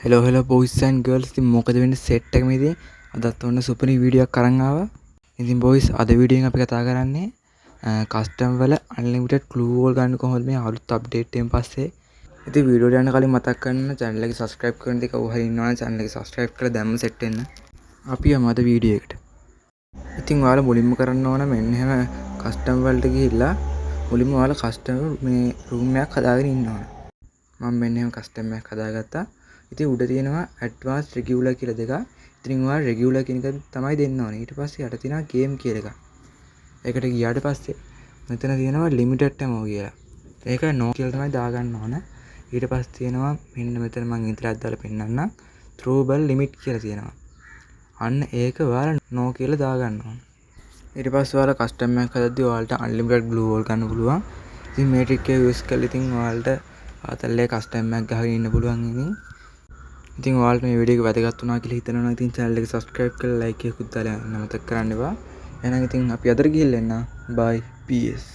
Hello boys and girls. ඉතින් මොකද වෙන්නේ සෙට් එක මේදී අදත් ඔන්න සුපිරි වීඩියෝ එකක් අරන් ආවා. ඉතින් බොයිස් අද වීඩියෝ එකෙන් අපි කතා කරන්නේ කස්ටම් වල අන්ලිමිටඩ් ක්ලූ වෝල් ගන්න කොහොමද මේ අලුත් අප්ඩේට් එකෙන් පස්සේ. ඉතින් වීඩියෝ එක යන්න කලින් මතක් කරන්න channel එක subscribe කරන්න දෙක ඔහේ ඉන්නවනම් channel එක subscribe කරලා දැම්ම සෙට් වෙන්න. අපි යමු අද වීඩියෝ එකට. ඉතින් ඔයාලා මුලින්ම කරන්න ඕන මෙන්න එහෙම කස්ටම් වලට ගිහිල්ලා මුලින්ම ඔයාලා කස්ටම් මේ රූම් එකක් හදාගෙන ඉන්න ඕන. මම මෙන්න එහෙම කස්ටම් එකක් හදාගත්තා. ඉතින් උඩ තියෙනවා ඇඩ්වාන්ස් රෙගියුලර් කියලා දෙකක්. ඉතින් ඔයාලා රෙගියුලර් කියන එක තමයි දෙන්න ඕනේ. ඊට පස්සේ යට තියෙනවා ගේම් කියලා එකක්. ඒකට ගියාට පස්සේ මෙතන තියෙනවා ලිමිටඩ් ටෙමෝ කියලා. ඒක නෝ කියලා තමයි දාගන්න ඕන. ඊට පස්සේ තියෙනවා මෙන්න මෙතන මම ඉන්ටර්නෙට් දාලා පෙන්නන්නම්. ත්‍රෝබල් ලිමිට් කියලා තියෙනවා. අන්න ඒක ඔයාලා නෝ කියලා දාගන්න ඕන. ඊට පස්සේ ඔයාලා කස්ටම් එකක් හදද්දී ඔයාලට අන්ලිමිටඩ් ග්ලූ වෝල් ගන්න පුළුවන්. ඉතින් මේ ට්‍රික් එක යූස් කරලා ඉතින් ඔයාලට ආතල්ලේ කස්ටම් එකක් ගහගෙන ඉන්න පුළුවන්. ඉතින් ඔයාලට මේ වීඩියෝ එක වැදගත් වුණා කියලා හිතනවා නම් ඉතින් channel එක subscribe කරලා like එකකුත් දාලා යන්න මතක කරන්න එපා. එහෙනම් ඉතින් අපි අදට ගිහින් එන්න. bye ps